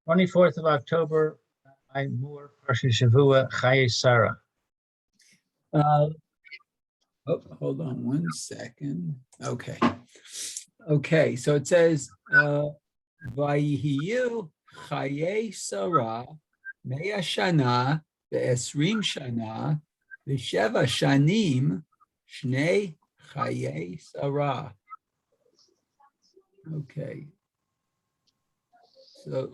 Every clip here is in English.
24th of October, I Moore, Parshi Shavua, Chaye Sarah. Hold on 1 second. Okay, so it says, Vayihiyu Chaye Sarah, Mea Shana, Ve'esrim Shana, Ve'sheva Shanim, Shnei Chaye Sarah. Okay. So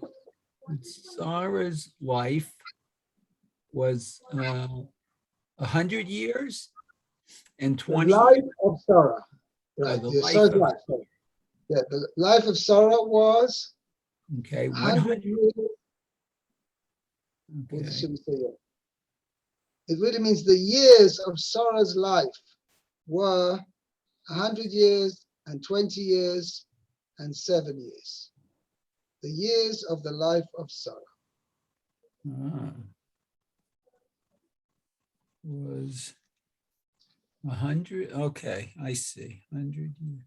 Sarah's life was 100 years and 20 the life years. of Sarah. Right. the Yeah, life Sarah's of- life. Sorry. Yeah, the life of Sarah was Okay, 100 years. What Okay. should we say here? It really means the years of Sarah's life were 100 years and 20 years and 7 years. The years of the life of Sarah. Was 100. Okay, I see. 100 years.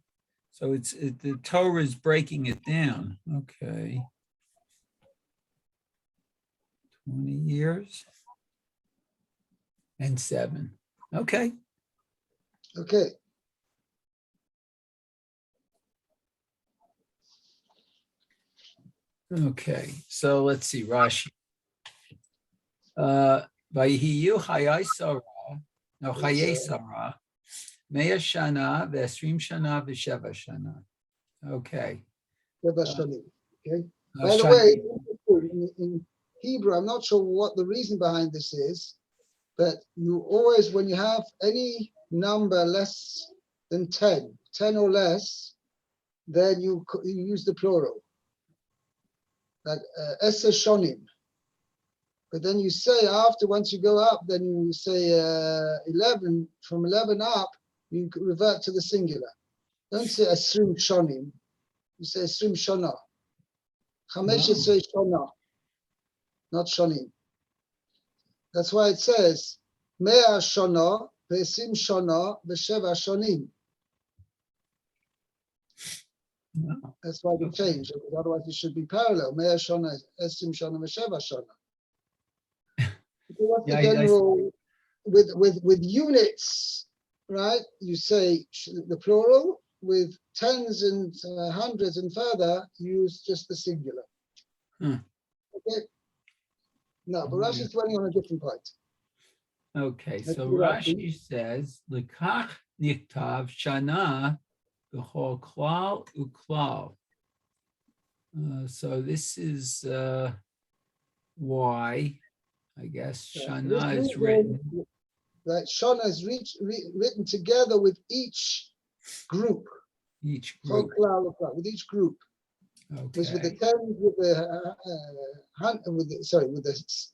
So the Torah is breaking it down. Okay. 20 years and 7. Okay. Okay. Okay. So let's see. Rashi. Vayihiyu Chayei Sarah. No, Chayei Sarah. Mea Shana, Ve'esrim Shana, Ve'sheva Shana. Okay. Okay. By the way, in Hebrew, I'm not sure what the reason behind this is, but you always, when you have any number less than 10 or less, then you use the plural, like Eser Shonim. But then you say after, once you go up, then you say 11, from 11 up, you revert to the singular. Don't say Esrim Shonim, you say Esrim Shona. Chamesh should say Shona, not Shonim. That's why it says, Mea Shona, Ve'esim Shona, Ve'sheva Shonim. Wow. That's why they changed, because otherwise it should be parallel. Mea Shona, Esim Shona, Ve'sheva Shona. What's the general, with units, right? You say the plural, with tens and hundreds and further, use just the singular. Okay? No, but Rashi is dwelling on a different point. Okay, Let's so do that, Rashi says, Lekach niktav shana b'chol klal uklal. So this is why, I guess, Shana is written. That Shana is written together with each group. Each group. With each group. Okay. With the tens, with the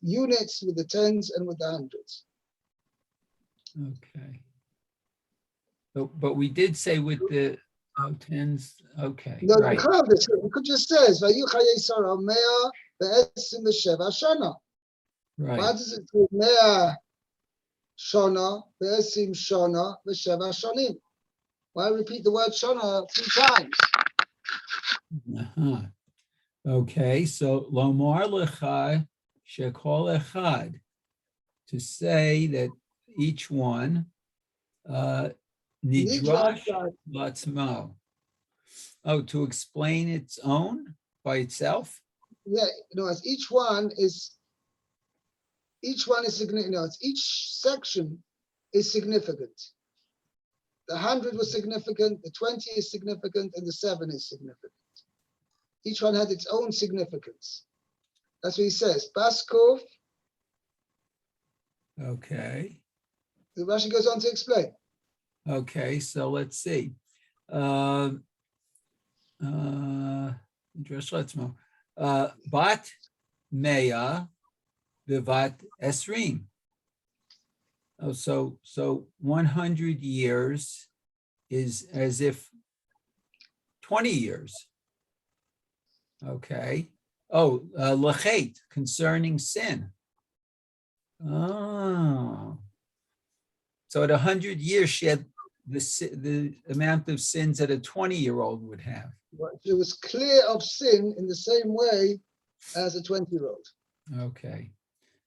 units, with the tens, and with the hundreds. Okay. But we did say with the tens. Okay. No, right. you could just say, "Vayu Chayei Sarah Mea Ve'esim V'Sheva Shana." Right. Why does it say Mea Shana Ve'esim Shana V'Sheva Shanim? Why repeat the word Shana 3 times? Okay, so Lomar Lecha Shekol Echad, to say that each one Nidrash Latzmo. Oh, to explain its own by itself? Yeah, as each one is significant. Each section is significant. The 100 was significant, the 20 is significant, and the 7 is significant. Each one had its own significance. That's what he says. Baskov. Okay. The Rashi goes on to explain. Okay, so let's see. Bat Mea Vivat Esrim. Oh, so 100 years is as if 20 years. Okay. Oh, lachet, concerning sin. Oh. So at 100 years, she had the amount of sins that a 20-year-old would have. It was clear of sin in the same way as a 20-year-old. Okay.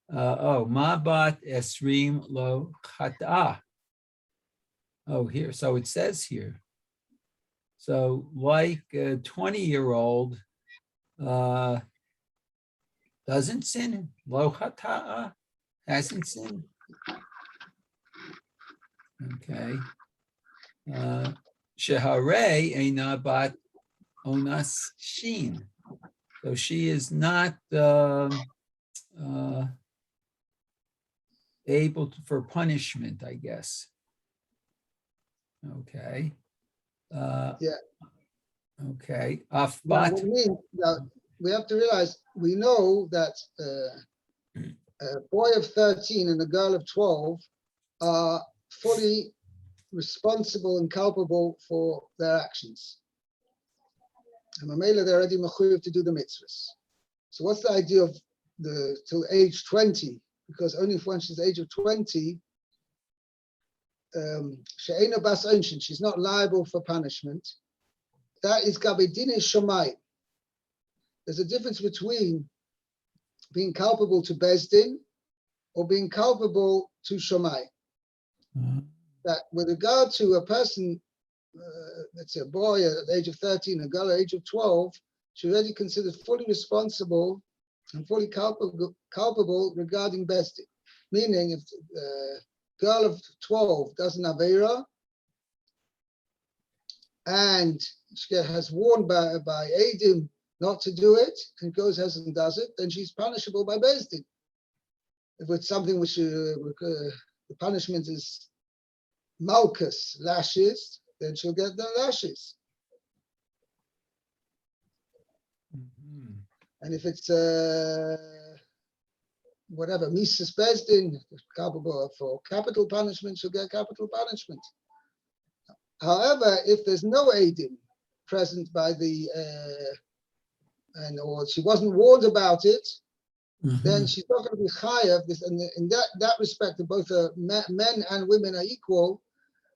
Ma bat esrim lo chata. Oh, here. So it says here. So like a 20-year-old doesn't sin. Lo chata hasn't sinned. Okay. Shehare eina bat onas shin. So she is not able for punishment, I guess. Okay. Yeah. Okay. Now, Afbat. what we mean, now, we have to realize, we know that a boy of 13 and a girl of 12 are fully responsible and culpable for their actions. And Mamela, they're already mechuyev to do the mitzvahs. So what's the idea of the till age 20? Because only if when she's the age of 20, she'ena bas onshin, she's not liable for punishment. That is gabedin shomai. There's a difference between being culpable to Bezdin or being culpable to Shomai. That with regard to a person, let's say a boy at the age of 13, a girl at the age of 12, she's already considered fully responsible and fully culpable regarding Bezdin. Meaning, if a girl of 12 does an Aveira and she has warned by Eidim not to do it, and goes ahead and does it, then she's punishable by Bezdin. If it's something which the punishment is malchus, lashes, then she'll get the lashes. Mhm. And if it's whatever, Mises Bezdin, culpable for capital punishment, she'll get capital punishment. However, if there's no Eidim present by the or she wasn't warned about it, then she's not going to be chayav. And in that respect, both men and women are equal.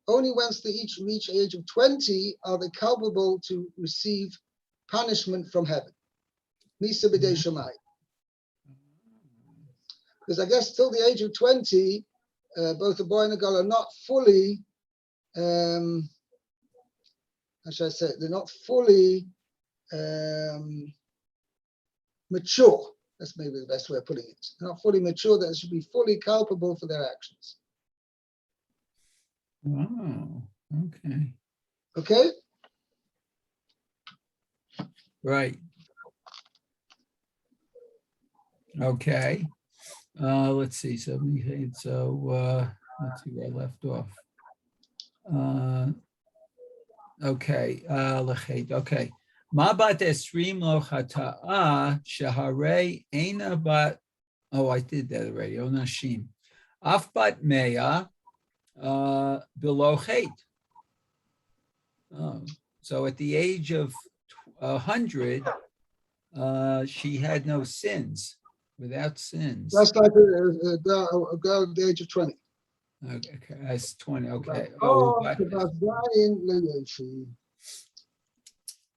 Only once they each reach the age of 20 are they culpable to receive punishment from heaven. Misa b'dei Shomai. Because I guess till the age of 20, both the boy and the girl are not fully, how should I say it? They're not fully mature. That's maybe the best way of putting it. They're not fully mature, that they should be fully culpable for their actions. Wow. Okay. Okay? Right. Okay. Let's see. So let's see where I left off. Okay. Okay. Ma bat esrim lo chata'a shehare eina bat. Oh, I did that already. Oh, nashim. Af bat meya below chet. Oh, so at the age of 100, she had no sins, without sins. That's like a girl at the age of 20. Okay, that's 20. Okay. Oh,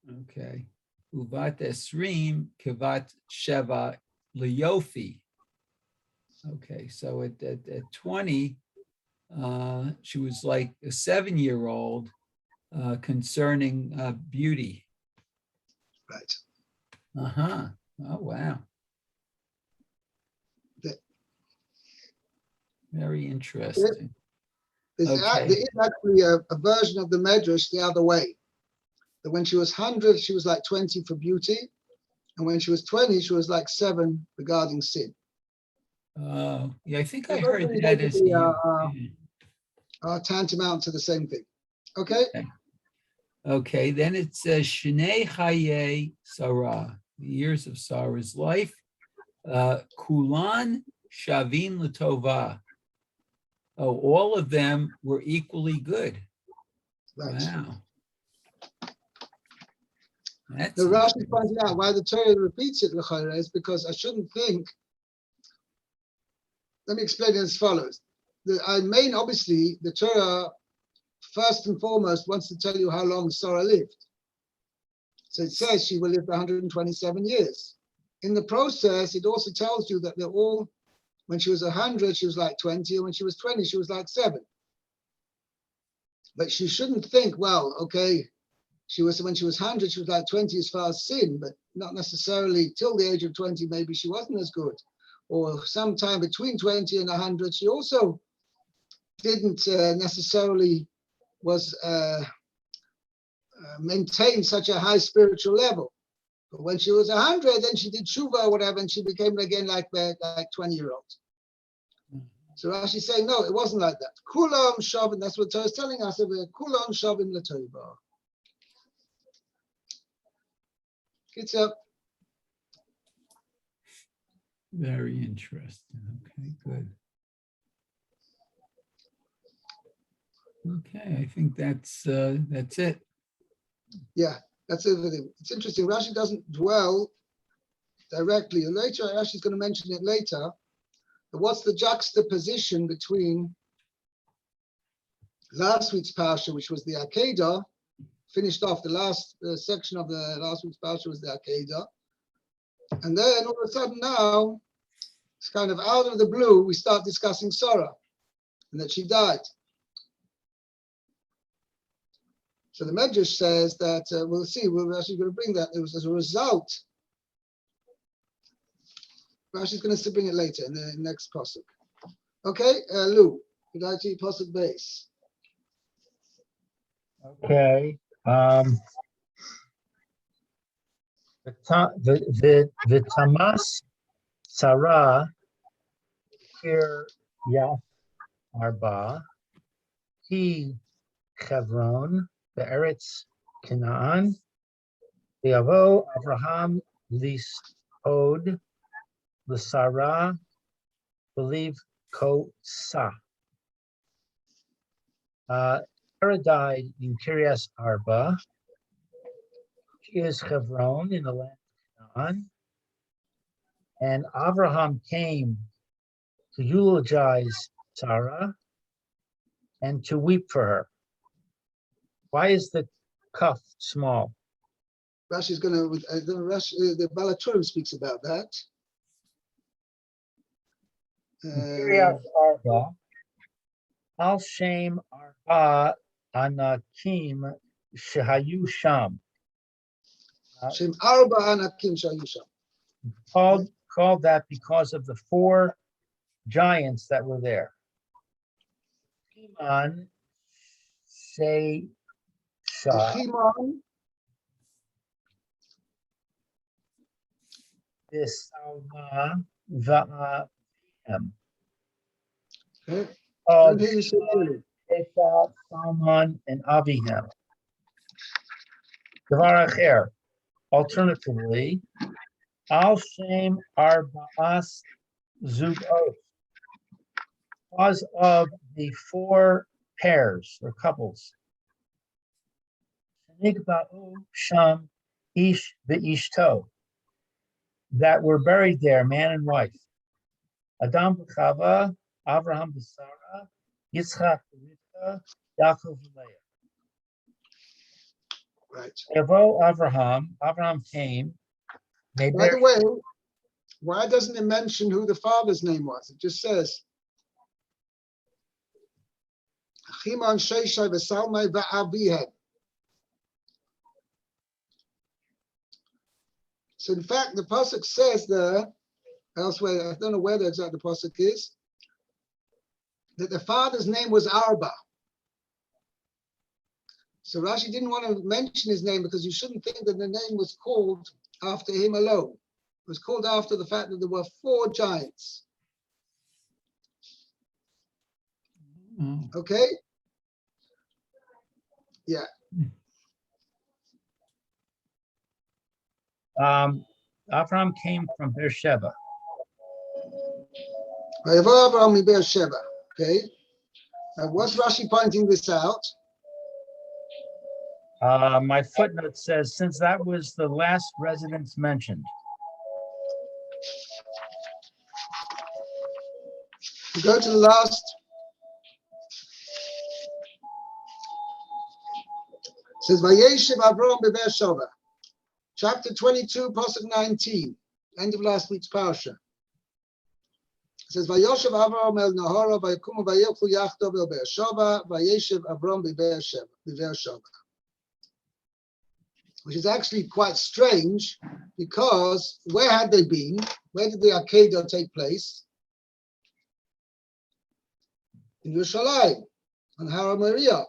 Oh, okay. Uvat esrim kivat sheva liyofi. Okay, so at 20, she was like a 7-year-old concerning beauty. Right. Uh-huh. Oh, wow. Very interesting. There is actually a version of the Medrash the other way. That when she was 100, she was like 20 for beauty. And when she was 20, she was like 7 regarding sin. Oh, yeah, I think I They're heard both that as basically, tantamount to the same thing. Okay? Okay, then it says Shnei Chaye Sarah, the years of Sarah's life. Kulan Shavin Latova. Oh, all of them were equally good. Right. Wow. That's The Rashi pointing out why the Torah repeats it is because I shouldn't think. Let me explain it as follows. Obviously, the Torah first and foremost wants to tell you how long Sarah lived. So it says she will live 127 years. in the process, it also tells you that they're all, when she was 100, she was like 20, and when she was 20, she was like 7. But she shouldn't think, well, okay, when she was 100, she was like 20 as far as sin, but not necessarily till the age of 20, maybe she wasn't as good. Or sometime between 20 and 100, she also didn't necessarily was maintain such a high spiritual level. But when she was 100, then she did tshuva or whatever, and she became again like 20-year-old. So Rashi is saying, no, it wasn't like that. Kulam shavim, that's what Torah is telling us. Kulam shavim l'tova. It's up. Very interesting. Okay, good. Okay, I think that's it. Yeah, that's everything. It's interesting. Rashi doesn't dwell directly. Later, Rashi is going to mention it later. But what's the juxtaposition between last week's parsha, which was the Akedah, finished off the last section of the last week's parsha was the Akedah, and then all of a sudden now, it's kind of out of the blue, we start discussing Sarah and that she died. So the Medrash says that we'll see. We're actually going to bring that. It was as a result. Rashi's going to bring it later in the next pasuk. Okay, Lou, would you like to pasuk base? Okay. The Tamas Sarah here Yaf Arba He Chevron the Eretz Canaan the Avo Abraham Lisod the Sarah believe Ko Sa. Sarah died in Kiryas Arba. She is Chevron in the land of Canaan. And Abraham came to eulogize Sarah and to weep for her. Why is the cuff small? Rashi's going to, the Balaturim speaks about that. Kiryas Arba, Al Shem Arba Anakim Shehayu Sham. Shem Arba Anakim Shayu Sham. Called that because of the 4 giants that were there. Himan, Say, Himan, Salma, Va'ahem. Salman, and Avihem. Devar Acher. Alternatively, Al Shem Arba'as Zugos. Because of the 4 pairs or couples. Sham Ish Ve'ishto. That were buried there, man and wife. Adam v'Chava, Avraham v'Sara, Yitzchak v'Rivka, Yaakov v'Leah. Right. Avraham came. By the way, why doesn't it mention who the father's name was? It just says, Chiman Sheishai v'Salmai v'Avihem. So in fact, the pasuk says there, elsewhere, I don't know where the exact pasuk is, that the father's name was Arba. So Rashi didn't want to mention his name because you shouldn't think that the name was called after him alone. It was called after the fact that there were 4 giants. Okay? Yeah. Avraham came from Beersheba. Okay. Now, was Rashi pointing this out? My footnote says, since that was the last residence mentioned. You go to the last. It says, Vayeshev Avraham beBeersheba. Chapter 22, pasuk 19. End of last week's parsha. It says, Vayoshev Avram el Nahara, Vayakumu Vayelchu Yachdav el Beersheba, Vayeshev Avram Beersheba. Which is actually quite strange, because where had they been? Where did the Akedah take place? In Yerushalayim, on Har Moriah.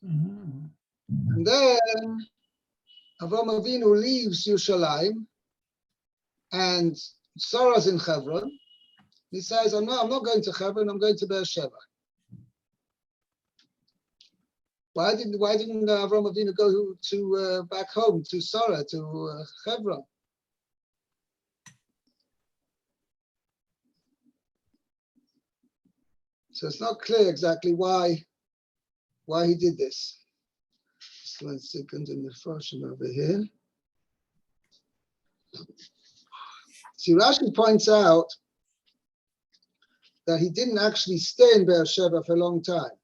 And then Avram Avinu leaves Yerushalayim, and Sarah's in Hebron. He says, "Oh no, I'm not going to Hebron. I'm going to Beersheba." Why didn't Avram Avinu go to back home to Sarah, to Hebron? So it's not clear exactly why he did this. Just 1 second in the Farshim over here. See, Rashi points out that he didn't actually stay in Beersheba for a long time.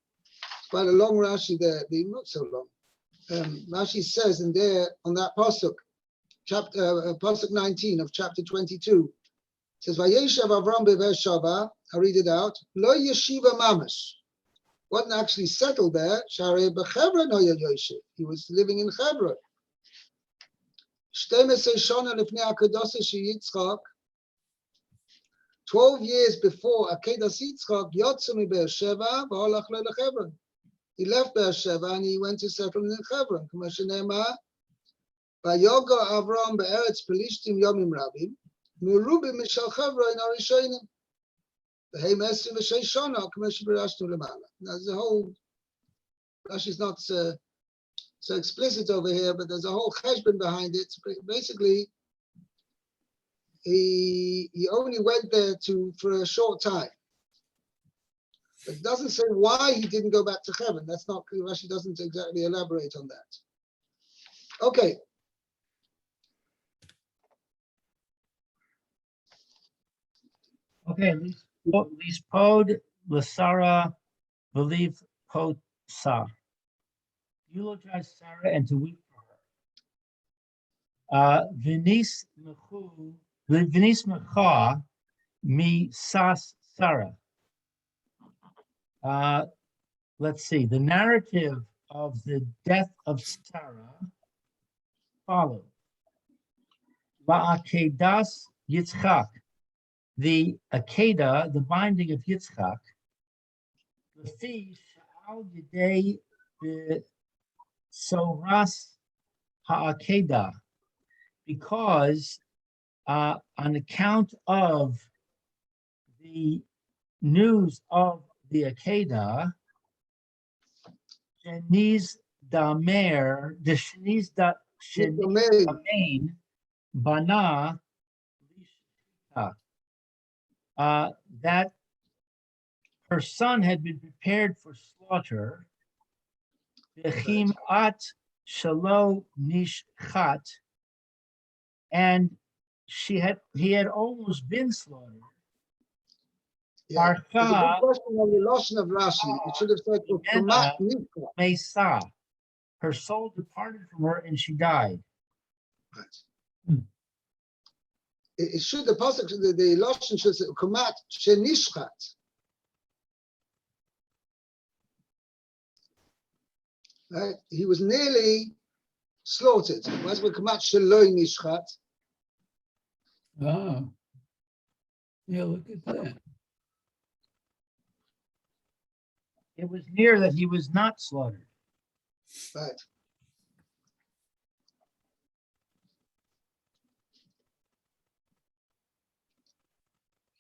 It's quite a long Rashi there, not so long. Rashi says in there on that pasuk, pasuk 19 of chapter 22, says, "Vayeshev Avram beBeersheba." I read it out. Lo yeshiva mamash. Wasn't actually settled there. Sharei bechevron hoya yoshev. He was living in Hebron. 12 shana lifnei Akedah Yitzchak. 12 years before Akedah Yitzchak, Yotze mi Beersheba v'holach lo leChevron. He left Beersheba and he went to settle in Hebron. K'ma shene'emar, Vayoga Avram be'eretz Pelishtim yomim rabim, murubi mishal Hebron arishonim. V'heim esrim v'shei shana, k'ma sheberashnu lemala. Now there's a whole, Rashi's not so explicit over here, but there's a whole cheshbon behind it. Basically, he only went there for a short time. But it doesn't say why he didn't go back to Hebron. That's not clear. Rashi doesn't exactly elaborate on that. Okay. Okay, Lispod Lasara believe Potsa. Eulogize Sarah and to weep for her. Venice Mecha mi Sas Sarah. Let's see, the narrative of the death of Sarah follows. Va'akedas Yitzchak, the Akedah, the binding of Yitzchak, Lefi Sha'al Yidei Soras Ha'akedah, because on account of the news of the Akedah, Sheniz Damer, the Sheniz Damein, Bana, that her son had been prepared for slaughter, Bechimat Shalo Nishchat, and he had almost been slaughtered. Yeah. There's a good question on the Lashon of Rashi. It should have said Mesa. Her soul departed from her and she died. Right. It should, the pasuk, the Lashon should say Kumat Shenishchat. Right? He was nearly slaughtered. Where's the Kumat Sheloi Nishchat? Oh. Yeah, look at that. It was near that he was not slaughtered. Right.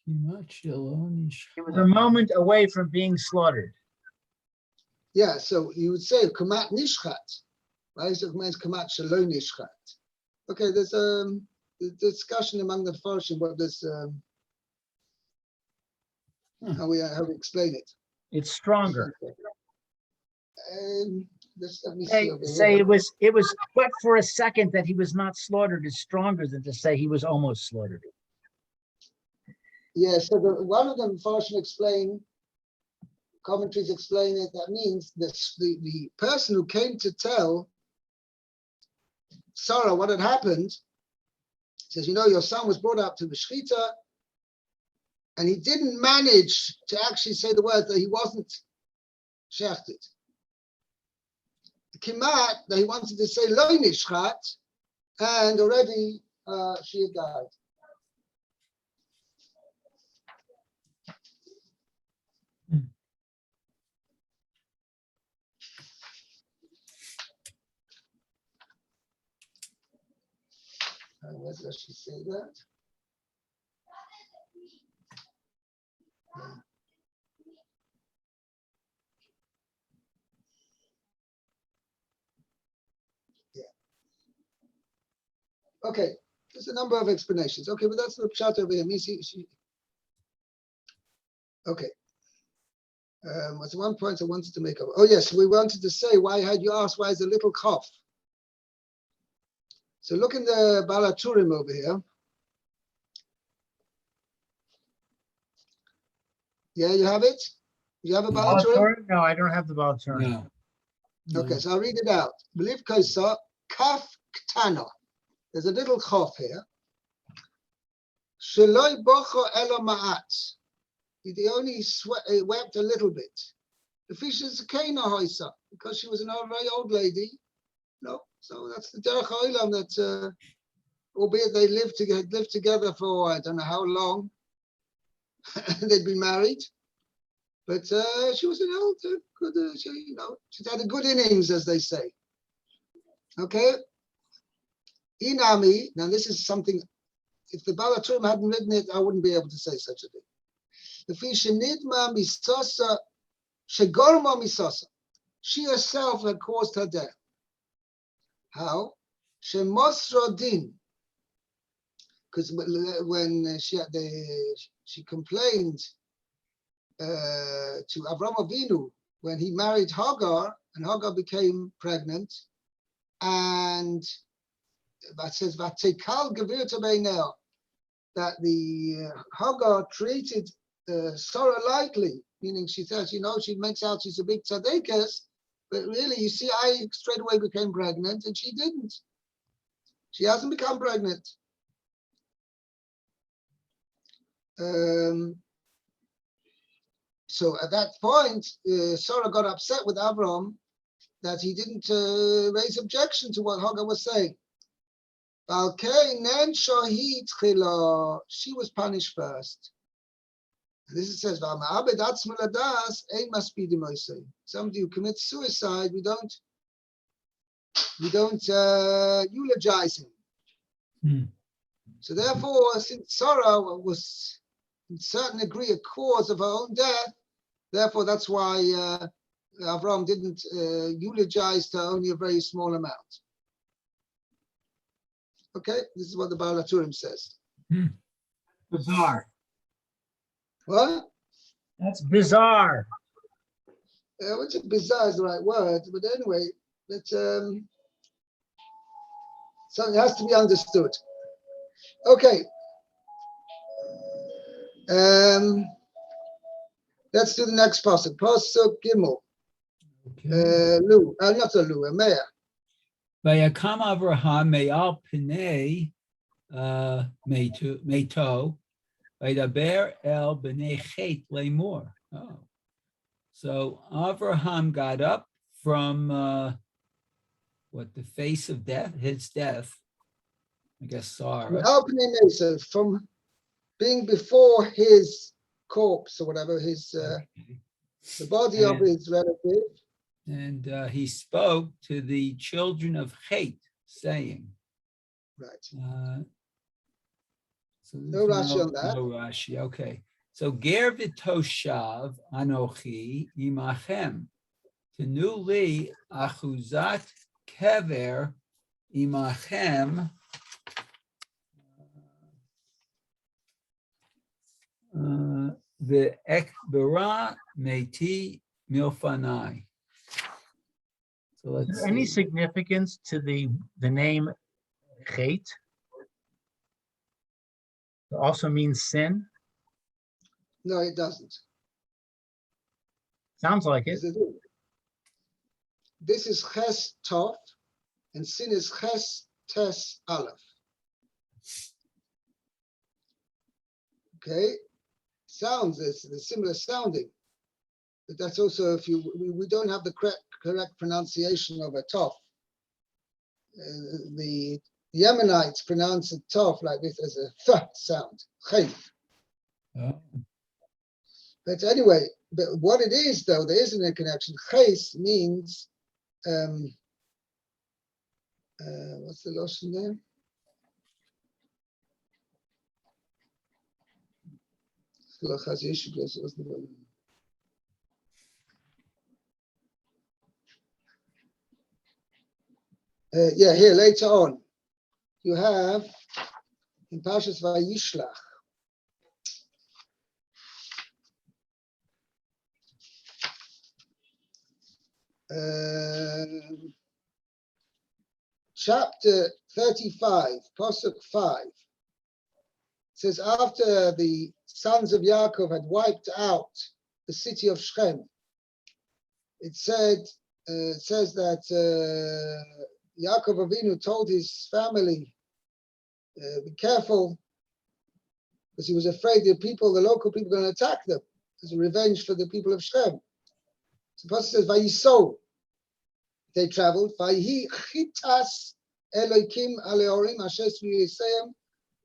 It was a moment away from being slaughtered. Yeah, so you would say Kamat Nishchat. Right? So it means Kamat Shalom Nishchat. Okay, there's a discussion among the Farshim what this how we explain it. It's stronger. Let me see say it was but for a second that he was not slaughtered is stronger than to say he was almost slaughtered. Yeah, so one of them Farshim explain, commentaries explain it. That means the person who came to tell Sarah what had happened says, your son was brought up to the Shechita, and he didn't manage to actually say the words that he wasn't shechted. Kimat, that he wanted to say lo nishchat, and already she had died. Where does she say that? Yeah. Okay, there's a number of explanations. Okay, but that's the pshat over here. Okay. What's one point I wanted to make up? Oh yes, we wanted to say why had you asked why is a little cough? So look in the Balaturim over here. Yeah, you have it? You have a Balaturim? No, I don't have the Balaturim. No. Okay, so I'll read it out. Believe Kaisa, Kaf Ktana. There's a little cough here. Sheloi bocho elo ma'at. He only wept a little bit. The fish is a Kana Hoisa, because she was a very old lady. No, so that's the Derech HaOlam that, albeit they lived together for I don't know how long. They'd been married, but she was an old, good, she had a good innings, as they say. Okay. Inami. Now this is something. If the Balaturim hadn't written it, I wouldn't be able to say such a thing. The fish nidma misasa shegorma misasa. She herself had caused her death. How? Shemosra din. Because when she complained to Avraham Avinu when he married Hagar, and Hagar became pregnant, and that says Vatekal Gevurta Beinel, that the Hagar treated Sarah lightly, meaning she says, she makes out she's a big tzaddikas, but really, you see, I straight away became pregnant, and she didn't. She hasn't become pregnant. So at that point, Sarah got upset with Avram that he didn't raise objection to what Hagar was saying. She was punished first. And this it says, somebody who commits suicide, we don't eulogize him. So therefore, since Sarah was in certain degree a cause of her own death, therefore that's why Avram didn't eulogize her only a very small amount. Okay, this is what the Baal HaTurim says. Bizarre. What? That's bizarre. Which is bizarre is the right word, but anyway, that something has to be understood. Okay. Let's do the next pasuk. Pasuk Gimel. Not a Lu, a Meah. Vayakam Avraham me'al pnei meito vaydaber el b'nei chet le'mor. Oh, so Avraham got up from the face of death, his death. I guess Sarah. From being before his corpse or whatever, the body of his relative. And he spoke to the children of Chet, saying, right. So no Rashi on that. No Rashi, okay. So Ger v'toshav anochi imachem, tenu li achuzat kever imachem ve'ekbera meti milfanai. So let's Is there any significance to the name Chet? It also means sin? No, it doesn't. Sounds like it. This is Ches Tov, and sin is Ches Tes Aleph. Okay, sounds it's similar sounding, but that's also if we don't have the correct pronunciation of a tov. The Yemenites pronounce a tov like this as a th sound, chayf. Oh. But anyway, but what it is though, there isn't a connection. Chayf means what's the lotion there? Yeah, here later on, you have in Parshas Vayishlach. Chapter 35, Pasuk 5, says after the sons of Yaakov had wiped out the city of Shechem, it says that Yaakov Avinu told his family, be careful, because he was afraid the local people were going to attack them as a revenge for the people of Shechem. So the Pasuk says, Vayiso, they traveled, Vayihi chitas Elokim aleorim asher tzviyisayim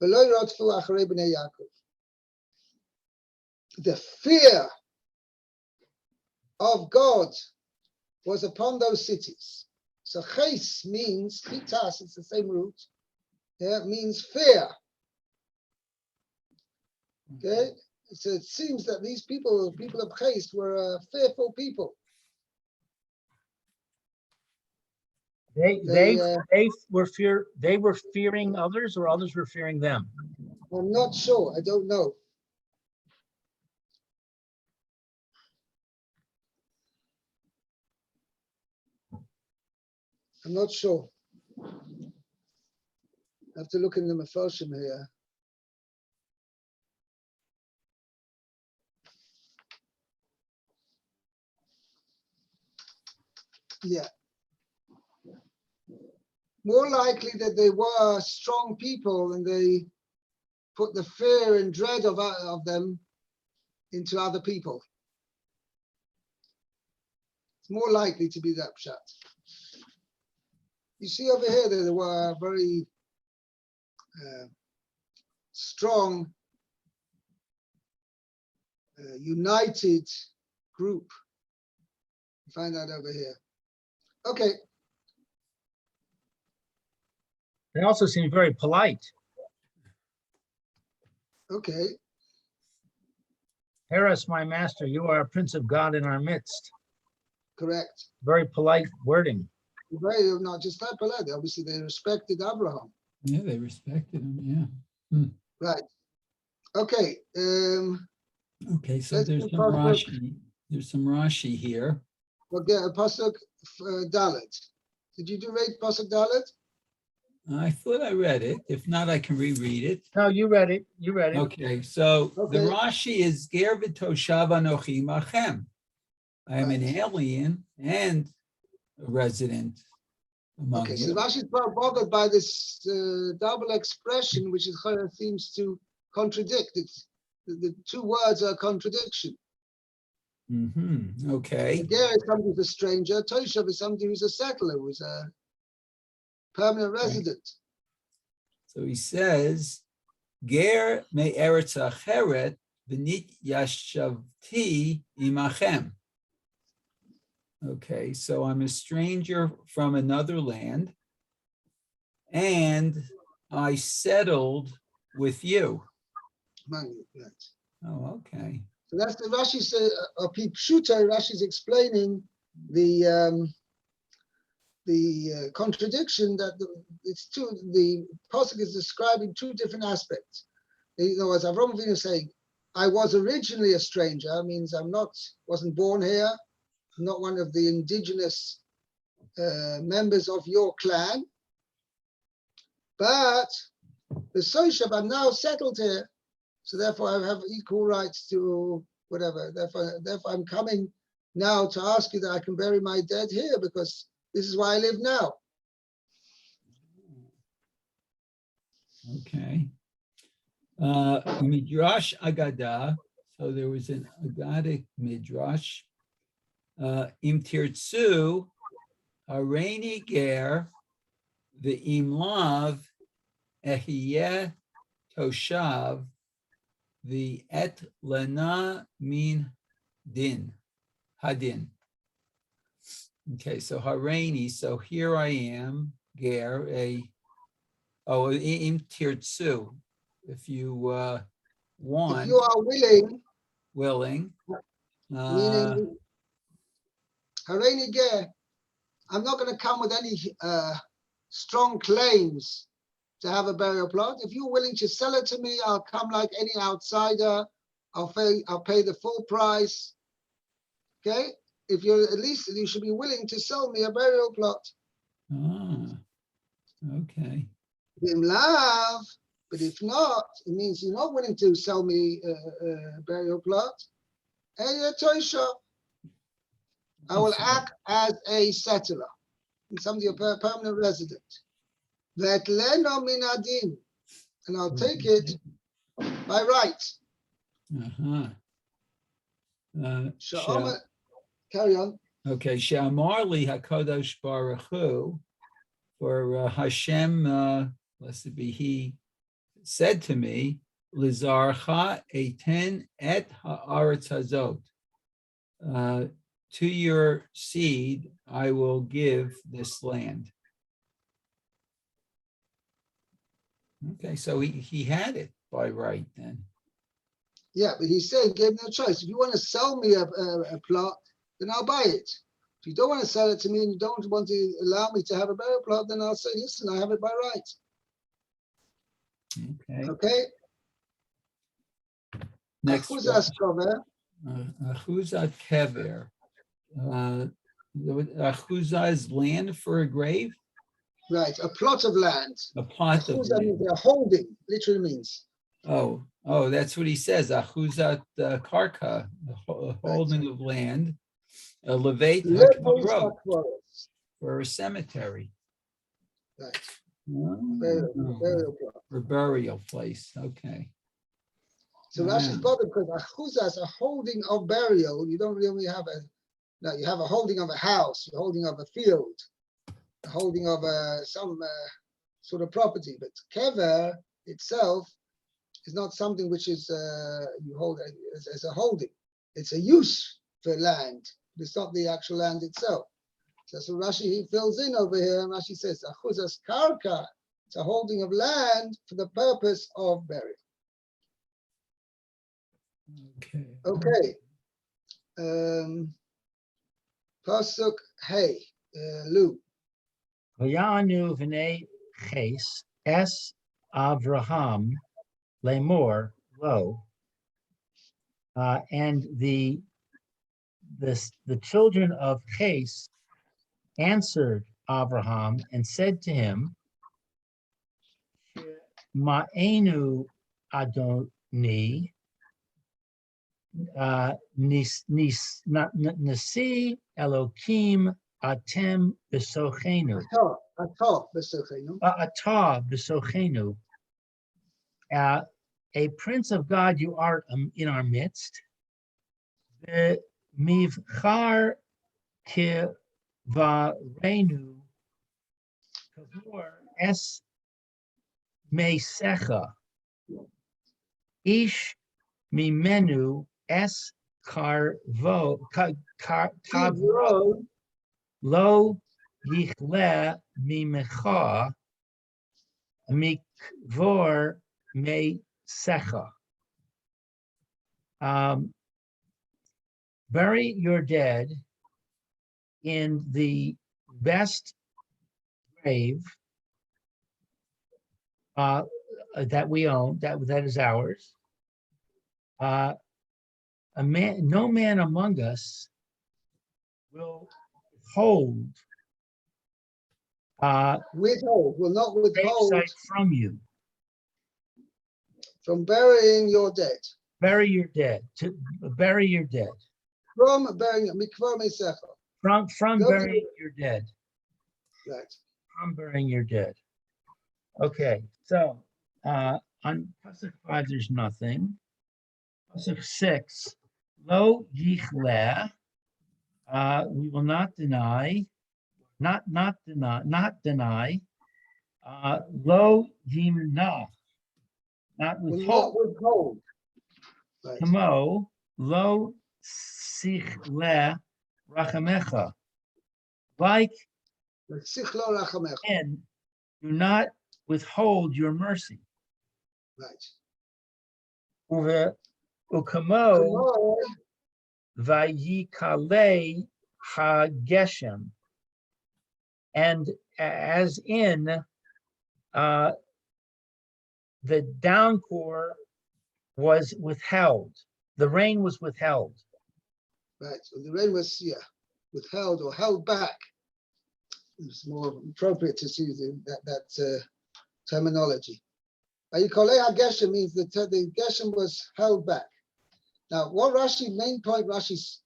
v'lo yirotfu acharei bnei Yaakov. The fear of God was upon those cities. So ches means chitas, it's the same root. Yeah, it means fear. Okay, so it seems that these people of ches were fearful people. They were fearing others, or others were fearing them. I'm not sure. I don't know. I'm not sure. I have to look in the Mefarshim here. Yeah. More likely that they were strong people and they put the fear and dread of them into other people. It's more likely to be that pshat. You see over here that they were a very strong, united group. You find that over here. Okay. They also seem very polite. Okay. Eros, my master, you are a prince of God in our midst. Correct. Very polite wording. Very not just that polite. Obviously, they respected Abraham. Yeah, they respected him. Yeah. Right. Okay. Okay, so there's some Rashi. There's some Rashi here. Okay, Pasuk Dalet. Did you read Pasuk Dalet? I thought I read it. If not, I can reread it. No, you read it. You read it. Okay, so Okay. the Rashi is Ger v'toshav anochi machem. I am an alien and a resident among Okay, you. so Rashi is bothered by this double expression, which seems to contradict it. The two words are a contradiction. Okay. Ger is somebody who's a stranger. Toshav is somebody who's a settler, who's a permanent resident. So he says, Ger me eretz acheret v'nit yashavti imachem. Okay, so I'm a stranger from another land, and I settled with you. Right. Oh, okay. So that's the Rashi says. Pshuta, Rashi is explaining the contradiction that the pasuk is describing two different aspects. In other words, Avraham Avinu is saying, "I was originally a stranger," means wasn't born here, not one of the indigenous members of your clan, but the Soshab, I'm now settled here, so therefore I have equal rights to whatever. Therefore I'm coming now to ask you that I can bury my dead here because this is where I live now. Okay. Midrash Agada. So there was an Agadic Midrash. Im Tirtzu, Hareini Ger, the Imlav, Ehiyeh Toshav, the Et Lena Min Din, Hadin. Okay, so Hareini, so here I am, Ger, Im Tirtzu. If you want, If you are willing, meaning, Hareini Ger, I'm not going to come with any strong claims to have a burial plot. If you're willing to sell it to me, I'll come like any outsider. I'll pay the full price. Okay? If you're at least, you should be willing to sell me a burial plot. Okay. In love, but if not, it means you're not willing to sell me a burial plot. I will act as a settler, somebody a permanent resident. That leno min adin, and I'll take it by right. Carry on. Okay, She'amarli HaKadosh Baruch Hu, for Hashem, blessed be He, said to me, Lizarcha eten et haaretz hazot. To your seed, I will give this land. Okay, so he had it by right then. Yeah, but he's saying, gave no choice. If you want to sell me a plot, then I'll buy it. If you don't want to sell it to me and you don't want to allow me to have a burial plot, then I'll say, listen, I have it by right. Okay. Okay. Next. Achuzas kever. Achuzat kever. Achuzah is land for a grave? Right, a plot of land. A plot of land. Means a holding, literally means. Oh, that's what he says. Achuzat karka, a holding of land. A levate for a cemetery. Right. For burial place. Okay. So Rashi's bothered because achuzah is a holding of burial. You don't really have you have a holding of a house, a holding of a field, a holding of some sort of property. But kever itself is not something which is you hold as a holding. It's a use for land. It's not the actual land itself. So that's what Rashi he fills in over here. And Rashi says, achuzas karka, it's a holding of land for the purpose of burial. Okay. Pasuk Hey, Lou. Vayanu v'nei Ches es Avraham lemor lo, and the children of Ches answered Avraham and said to him, Ma'enu Adoni Nasi Elokim Atem Besochenu. Atah Besochenu. A prince of God you are in our midst. The Mivchar Kivarenu Kavur Es Mesecha Ish Mimenu Es Kavro Lo Yichle Mimecha Mikvor Mesecha. Bury your dead in the best grave that we own, that is ours. No man among us will will not withhold from you. From burying your dead. Bury your dead. To bury your dead. From burying mikvor mesecha. From burying your dead. Right. From burying your dead. Okay, so On Pasuk 5, there's nothing. Pasuk 6, Lo yichle, we will not deny, not deny, Lo yimna, not Will not withhold. withhold. Right. Kamo, Lo sichle rachamecha. Like Sichlo rachamecha. and do not withhold your mercy. Right. Ukamo Kamo, vayikale hageshem, and as in the downpour was withheld, the rain was withheld. Right. So the rain was withheld or held back. It's more appropriate to see that terminology. Vayikale hageshem means that the geshem was held back. Now, what Rashi's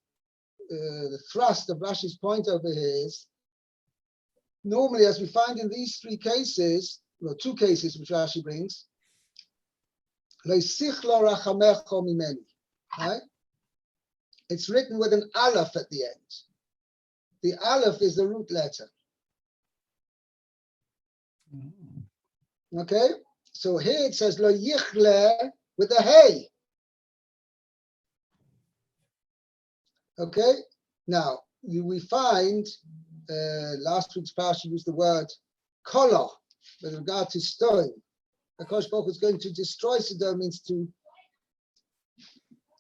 the thrust of Rashi's point over here is, normally, as we find in these three cases, well, two cases which Rashi brings, right? It's written with an aleph at the end. The aleph is the root letter. Okay, so here it says lo yichle with a hey. Okay, now we find last week's parsha used the word kolo with regard to stone. Akash Baruch is going to destroy Sodom, means to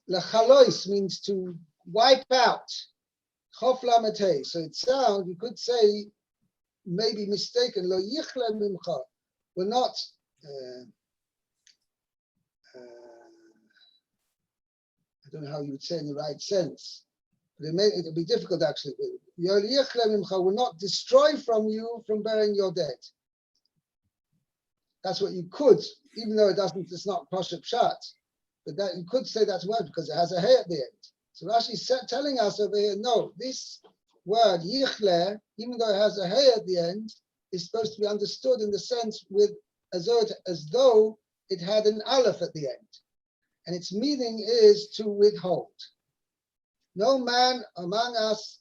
lachalois, means to wipe out. Chof lametei. So it sounds, you could say, maybe mistaken. Lo yichle mimcha. We're not. I don't know how you would say in the right sense. It'll be difficult actually. Will not destroy from you from burying your dead. That's what you could, even though it's not Pashup Pshat, but that you could say that word because it has a hey at the end. So Rashi is telling us over here, no, this word yichle, even though it has a hey at the end, is supposed to be understood in the sense with as though it had an aleph at the end, and its meaning is to withhold. No man among us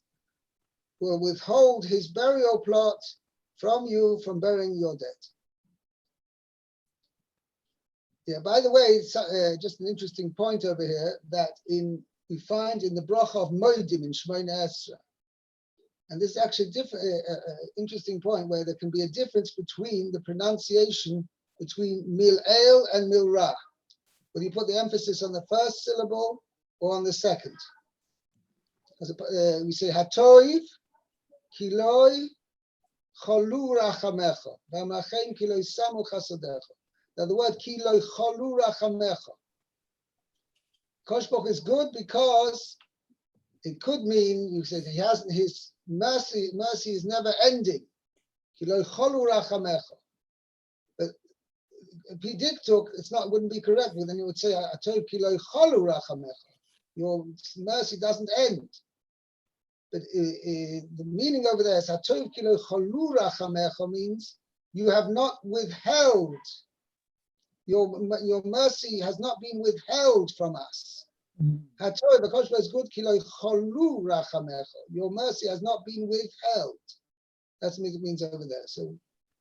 will withhold his burial plot from you from burying your dead. Yeah, by the way, it's just an interesting point over here that we find in the bracha of Moedim in Shemona Esra. And this is actually interesting point where there can be a difference between the pronunciation between Mil-El and Mil-Ra. Whether you put the emphasis on the first syllable or on the second. We say hatoiv kiloi cholu rachamecha v'amachem kiloi samu chasadecha. Now the word kiloi cholu rachamecha, Kosh Baruch is good because it could mean you said he has his mercy is never ending. Kiloi cholu rachamecha. But Pidiktuk, wouldn't be correct. But then you would say hatoiv kiloi cholu rachamecha. Your mercy doesn't end. But the meaning over there is Hatov kilo chalu rachamecha means you have not withheld. Your mercy has not been withheld from us. Hatov, because it's good kilo chalu rachamecha. Your mercy has not been withheld. That's what it means over there. So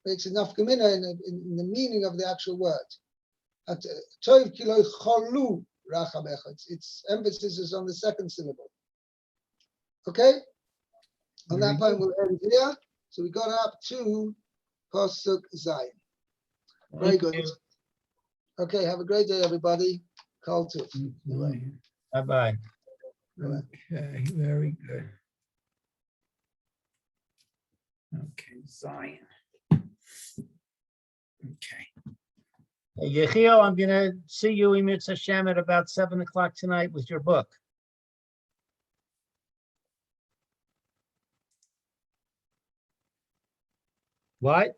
it makes enough gemina in the meaning of the actual word. Hatov kilo chalu rachamecha. Its emphasis is on the second syllable. Okay, on that point we'll end here. So we got up to Pasuk Zayin. Very good. Okay, have a great day, everybody. Kol tov. Bye-bye. Okay, very good. Okay, Zion. Okay. Yechiel, I'm going to see you in Mitzvah Hashem at about 7 o'clock tonight with your book. What?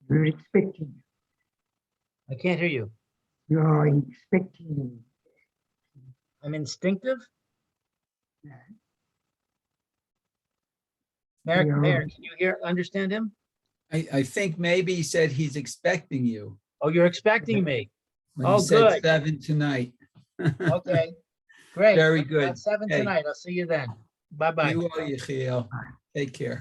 We're expecting you. I can't hear you. You're expecting you. I'm instinctive? Mayor, can you understand him? I think maybe he said he's expecting you. Oh, you're expecting me. when Oh, you said good. 7 tonight. Okay, great. Very good. At 7 Hey. tonight. I'll see you then. Bye-bye. You are Yechiel. Take care.